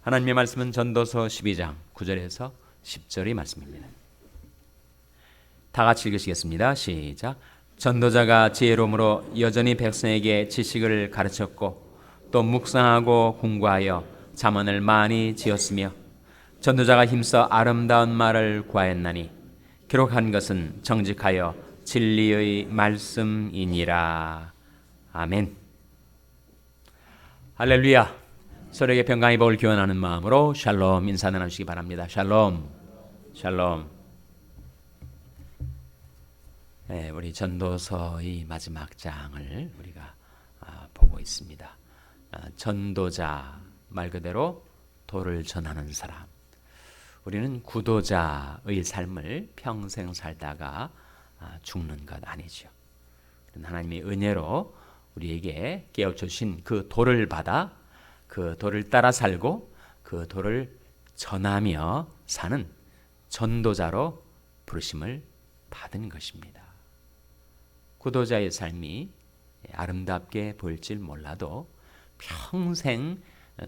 하나님의 말씀은 전도서 12장 9절에서 10절의 말씀입니다. 다 같이 읽으시겠습니다. 시작. 전도자가 지혜로움으로 여전히 백성에게 지식을 가르쳤고 또 묵상하고 공부하여 잠언을 많이 지었으며 전도자가 힘써 아름다운 말을 구하였나니 기록한 것은 정직하여 진리의 말씀이니라. 아멘. 할렐루야. 서로에게 평강의 복을 기원하는 마음으로 샬롬 인사 나누시기 바랍니다. 샬롬. 샬롬. 네, 우리 전도서의 마지막 장을 우리가 보고 있습니다. 전도자, 말 그대로 도를 전하는 사람. 우리는 구도자의 삶을 평생 살다가 죽는 것 아니죠. 하나님의 은혜로 우리에게 깨워주신 그 도를 받아 그 도를 따라 살고 그 도를 전하며 사는 전도자로 부르심을 받은 것입니다. 구도자의 삶이 아름답게 보일지 몰라도 평생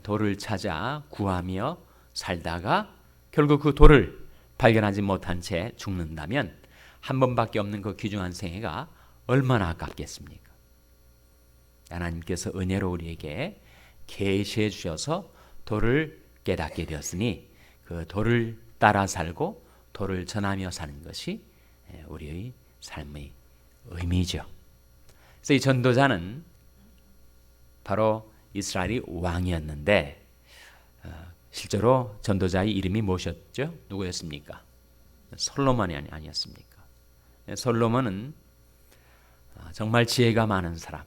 도를 찾아 구하며 살다가 결국 그 도를 발견하지 못한 채 죽는다면 한 번밖에 없는 그 귀중한 생애가 얼마나 아깝겠습니까? 하나님께서 은혜로 우리에게 계시해 주셔서 도를 깨닫게 되었으니 그 도를 따라 살고 도를 전하며 사는 것이 우리의 삶의 의미죠. 그래서 이 전도자는 바로 이스라엘의 왕이었는데 실제로 전도자의 이름이 무엇이었죠? 누구였습니까? 솔로몬이 아니었습니까? 솔로몬은 정말 지혜가 많은 사람,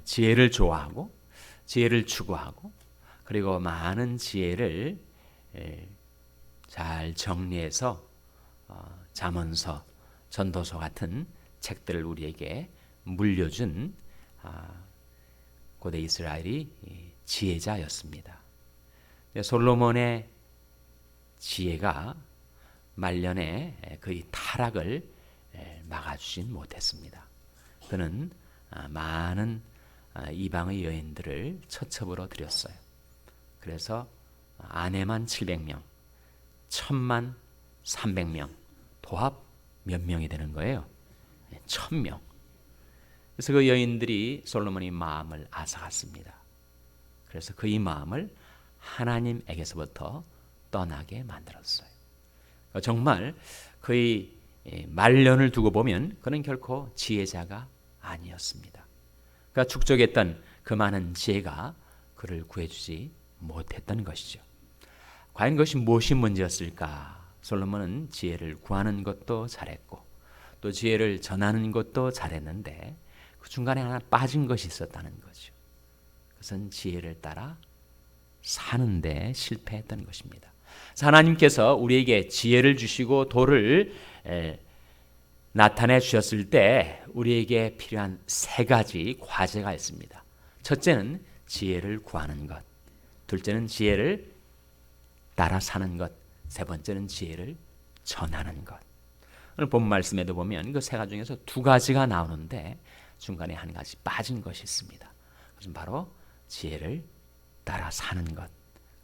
지혜를 좋아하고 지혜를 추구하고 그리고 많은 지혜를 잘 정리해서 잠언서, 전도서 같은 책들을 우리에게 물려준 고대 이스라엘이 지혜자였습니다. 솔로몬의 지혜가 말년에 그의 타락을 막아주진 못했습니다. 그는 많은 이방의 여인들을 처첩으로 들였어요. 그래서 아내만 700명, 천만 300명, 도합 몇 명이 되는 거예요? 1000명. 그래서 그 여인들이 솔로몬의 마음을 앗아갔습니다. 그래서 그의 마음을 하나님에게서부터 떠나게 만들었어요. 정말 그의 말년을 두고 보면 그는 결코 지혜자가 아니었습니다. 그가 축적했던 그 많은 지혜가 그를 구해주지 못했던 것이죠. 과연 그것이 무엇이 문제였을까? 솔로몬은 지혜를 구하는 것도 잘했고 또 지혜를 전하는 것도 잘했는데 그 중간에 하나 빠진 것이 있었다는 거죠. 그것은 지혜를 따라 사는데 실패했던 것입니다. 하나님께서 우리에게 지혜를 주시고 도를 나타내 주셨을 때 우리에게 필요한 세 가지 과제가 있습니다. 첫째는 지혜를 구하는 것, 둘째는 지혜를 따라 사는 것, 세 번째는 지혜를 전하는 것. 오늘 본 말씀에도 보면 그 세 가지 중에서 두 가지가 나오는데 중간에 한 가지 빠진 것이 있습니다. 그것은 바로 지혜를 따라 사는 것.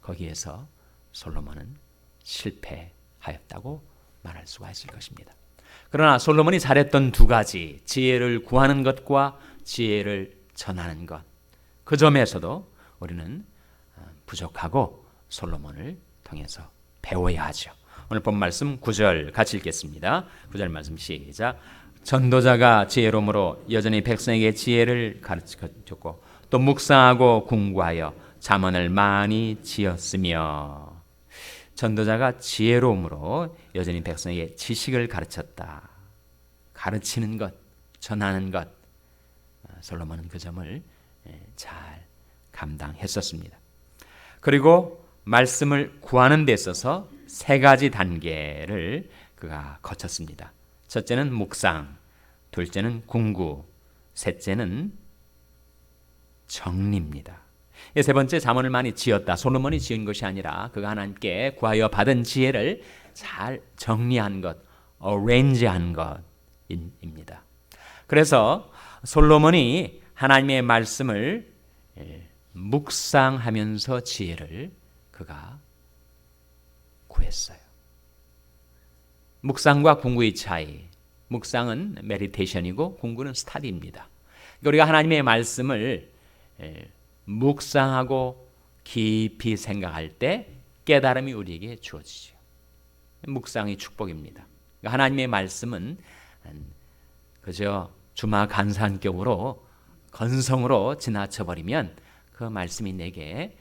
거기에서 솔로몬은 실패하였다고 말할 수가 있을 것입니다. 그러나 솔로몬이 잘했던 두 가지, 지혜를 구하는 것과 지혜를 전하는 것, 그 점에서도 우리는 부족하고 솔로몬을 통해서 배워야 하죠. 오늘 본 말씀 9절 같이 읽겠습니다. 9절 말씀 시작. 전도자가 지혜로움으로 여전히 백성에게 지혜를 가르쳤고 또 묵상하고 공부하여 잠언을 많이 지었으며, 전도자가 지혜로움으로 여전히 백성에게 지식을 가르쳤다. 가르치는 것, 전하는 것, 솔로몬은 그 점을 잘 감당했었습니다. 그리고 말씀을 구하는 데 있어서 세 가지 단계를 그가 거쳤습니다. 첫째는 묵상, 둘째는 공부, 셋째는 정리입니다. 세 번째, 잠언을 많이 지었다. 솔로몬이 지은 것이 아니라 그가 하나님께 구하여 받은 지혜를 잘 정리한 것, arrange한 것입니다. 그래서 솔로몬이 하나님의 말씀을 묵상하면서 지혜를 그가 구했어요. 묵상과 궁구의 차이. 묵상은 메디테이션이고 궁구는 스타디입니다. 우리가 하나님의 말씀을 묵상하고 깊이 생각할 때 깨달음이 우리에게 주어지죠. 묵상이 축복입니다. 하나님의 말씀은 그저 주마간산격으로 건성으로 지나쳐버리면 그 말씀이 내게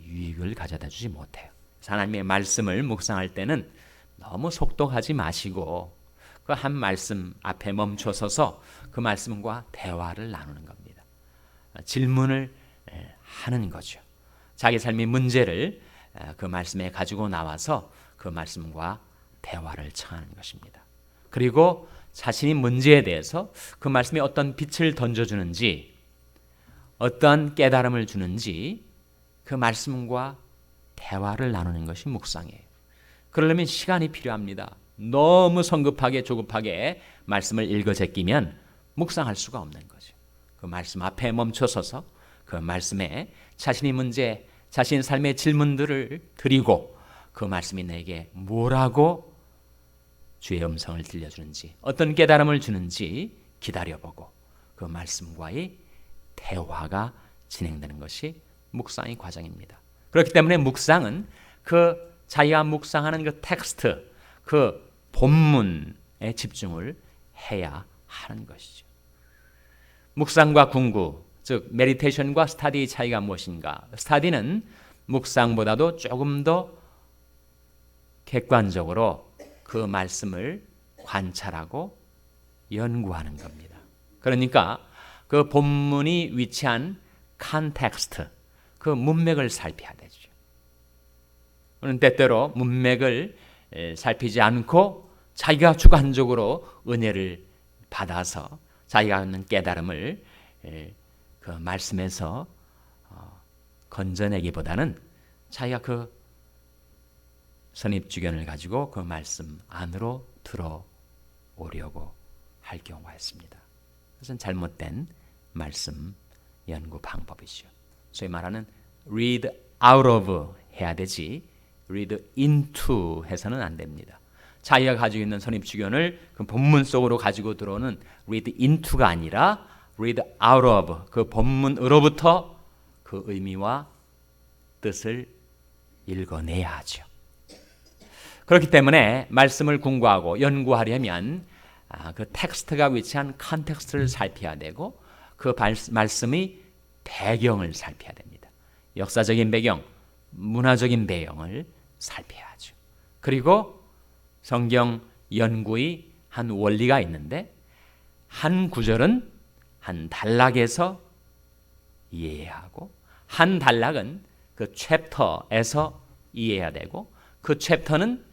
유익을 가져다 주지 못해요. 하나님의 말씀을 묵상할 때는 너무 속독하지 마시고 그 한 말씀 앞에 멈춰서서 그 말씀과 대화를 나누는 겁니다. 질문을 하는 거죠. 자기 삶의 문제를 그 말씀에 가지고 나와서 그 말씀과 대화를 청하는 것입니다. 그리고 자신이 문제에 대해서 그 말씀에 어떤 빛을 던져주는지, 어떤 깨달음을 주는지 그 말씀과 대화를 나누는 것이 묵상이에요. 그러려면 시간이 필요합니다. 너무 성급하게 조급하게 말씀을 읽어 제끼면 묵상할 수가 없는 거죠. 그 말씀 앞에 멈춰서서 그 말씀에 자신의 문제, 자신의 삶의 질문들을 드리고 그 말씀이 내게 뭐라고 주의 음성을 들려주는지, 어떤 깨달음을 주는지 기다려보고 그 말씀과의 대화가 진행되는 것이 묵상의 과정입니다. 그렇기 때문에 묵상은 그 자기가 묵상하는 그 텍스트, 그 본문에 집중을 해야 하는 것이죠. 묵상과 궁구, 즉 메디테이션과 스타디의 차이가 무엇인가? 스타디는 묵상보다도 조금 더 객관적으로 그 말씀을 관찰하고 연구하는 겁니다. 그러니까 그 본문이 위치한 컨텍스트, 그 문맥을 살펴야 되죠. 그런 때때로 문맥을 살피지 않고 자기가 주관적으로 은혜를 받아서 자기가 갖는 깨달음을 그 말씀에서 건져내기보다는 자기가 그 선입주견을 가지고 그 말씀 안으로 들어오려고 할 경우가 있습니다. 그것은 잘못된 말씀 연구 방법이죠. 소위 말하는 read out of 해야 되지 read into 해서는 안 됩니다. 자기가 가지고 있는 선입주견을 그 본문 속으로 가지고 들어오는 read into가 아니라 read out of, 그 본문으로부터 그 의미와 뜻을 읽어내야 하죠. 그렇기 때문에 말씀을 궁구하고 연구하려면 그 텍스트가 위치한 컨텍스트를 살펴야 되고 그 말씀의 배경을 살펴야 됩니다. 역사적인 배경, 문화적인 배경을 살펴야 하죠. 그리고 성경 연구의 한 원리가 있는데 한 구절은 한 단락에서 이해해야 하고 한 단락은 그 챕터에서 이해해야 되고 그 챕터는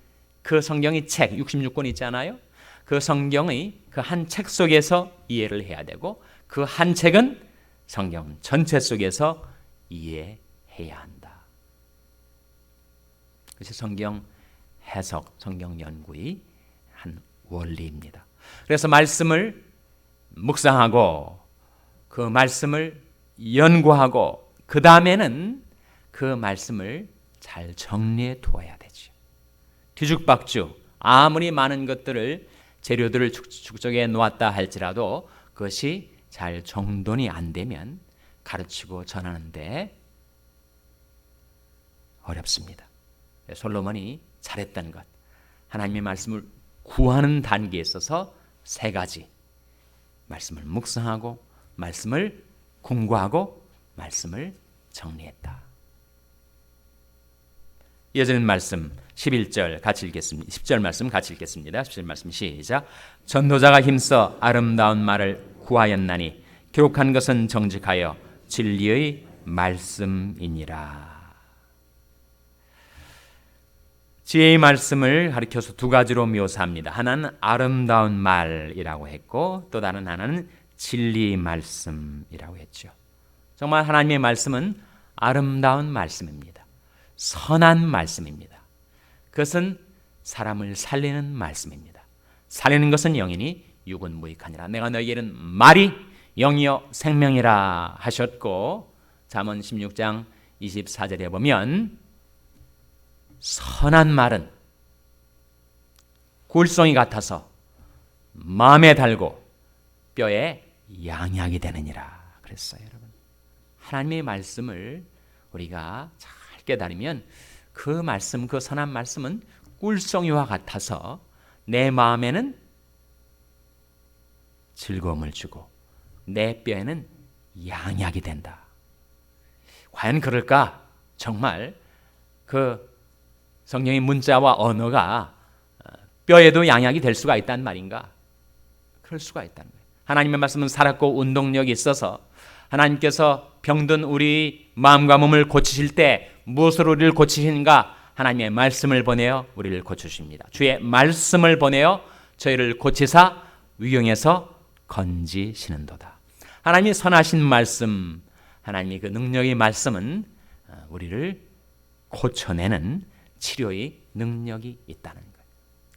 그 성경의 책 66권 있잖아요. 그 성경의 그 한 책 속에서 이해를 해야 되고 그 한 책은 성경 전체 속에서 이해해야 한다. 그것이 성경 해석, 성경 연구의 한 원리입니다. 그래서 말씀을 묵상하고 그 말씀을 연구하고 그 다음에는 그 말씀을 잘 정리해 두어야 되죠. 뒤죽박죽 아무리 많은 것들을 재료들을 축적해 놓았다 할지라도 그것이 잘 정돈이 안 되면 가르치고 전하는데 어렵습니다. 솔로몬이 잘했던 것, 하나님의 말씀을 구하는 단계에 있어서 세 가지, 말씀을 묵상하고 말씀을 궁구하고 말씀을 정리했다. 이어지는 말씀 11절 같이 읽겠습니다. 10절 말씀 같이 읽겠습니다. 10절 말씀 시작. 전도자가 힘써 아름다운 말을 구하였나니 기록한 것은 정직하여 진리의 말씀이니라. 지혜의 말씀을 가리켜서 두 가지로 묘사합니다. 하나는 아름다운 말이라고 했고 또 다른 하나는 진리의 말씀이라고 했죠. 정말 하나님의 말씀은 아름다운 말씀입니다. 선한 말씀입니다. 그것은 사람을 살리는 말씀입니다. 살리는 것은 영이니 육은 무익하니라. 내가 너희에게는 말이 영이요 생명이라 하셨고 잠언 16장 24절에 보면 선한 말은 꿀송이 같아서 마음에 달고 뼈에 양약이 되느니라 그랬어요. 여러분, 하나님의 말씀을 우리가 잘 깨달으면 그 말씀, 그 선한 말씀은 꿀송이와 같아서 내 마음에는 즐거움을 주고 내 뼈에는 양약이 된다. 과연 그럴까? 정말 그 성령의 문자와 언어가 뼈에도 양약이 될 수가 있다는 말인가? 그럴 수가 있다는 거예요. 하나님의 말씀은 살았고 운동력이 있어서 하나님께서 병든 우리 마음과 몸을 고치실 때 무엇으로 우리를 고치시는가? 하나님의 말씀을 보내어 우리를 고치십니다. 주의 말씀을 보내어 저희를 고치사 위경에서 건지시는도다. 하나님이 선하신 말씀, 하나님의 그 능력의 말씀은 우리를 고쳐내는 치료의 능력이 있다는 거예요.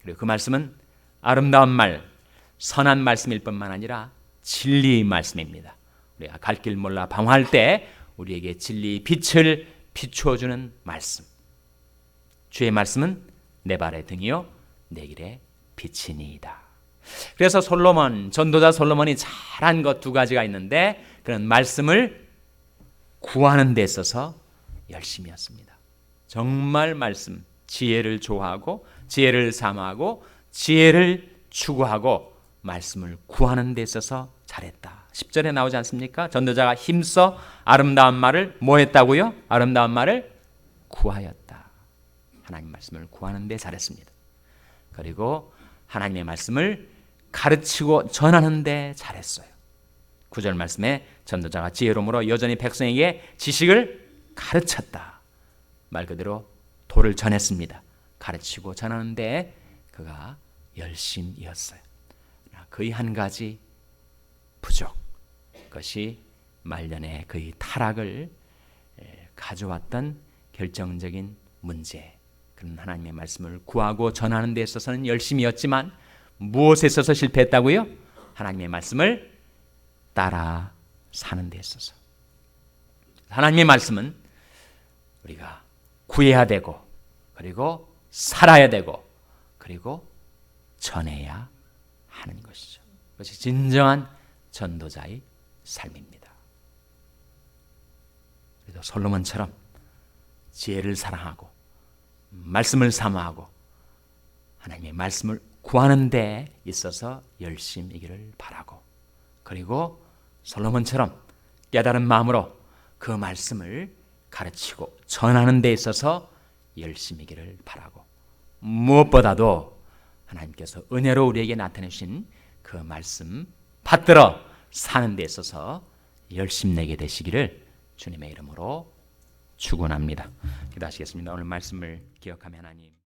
그리고 그 말씀은 아름다운 말, 선한 말씀일 뿐만 아니라 진리의 말씀입니다. 우리가 갈 길 몰라 방황할 때 우리에게 진리의 빛을 비추어주는 말씀. 주의 말씀은 내 발의 등이요 내 길의 빛이니이다. 그래서 솔로몬, 전도자 솔로몬이 잘한 것 두 가지가 있는데 그런 말씀을 구하는 데 있어서 열심히 했습니다. 정말 말씀, 지혜를 좋아하고 지혜를 사모하고 지혜를 추구하고 말씀을 구하는 데 있어서 잘했다. 10절에 나오지 않습니까? 전도자가 힘써 아름다운 말을 뭐 했다고요? 아름다운 말을 구하였다. 하나님 말씀을 구하는 데 잘했습니다. 그리고 하나님의 말씀을 가르치고 전하는 데 잘했어요. 9절 말씀에 전도자가 지혜로움으로 여전히 백성에게 지식을 가르쳤다. 말 그대로 도를 전했습니다. 가르치고 전하는 데 그가 열심이었어요. 그의 한 가지 부족, 그것이 말년에 그의 타락을 가져왔던 결정적인 문제. 그런 하나님의 말씀을 구하고 전하는 데 있어서는 열심이었지만 무엇에 있어서 실패했다고요? 하나님의 말씀을 따라 사는 데 있어서. 하나님의 말씀은 우리가 구해야 되고 그리고 살아야 되고 그리고 전해야 하는 것이죠. 그것이 진정한 전도자의 삶입니다. 그래서 솔로몬처럼 지혜를 사랑하고 말씀을 사모하고 하나님의 말씀을 구하는 데 있어서 열심이기를 바라고, 그리고 솔로몬처럼 깨달은 마음으로 그 말씀을 가르치고 전하는 데 있어서 열심이기를 바라고, 무엇보다도 하나님께서 은혜로 우리에게 나타내신 그 말씀 받들어 사는 데 있어서 열심내게 되시기를 주님의 이름으로 축원합니다. 기도하시겠습니다. 오늘 말씀을 기억하며 하나님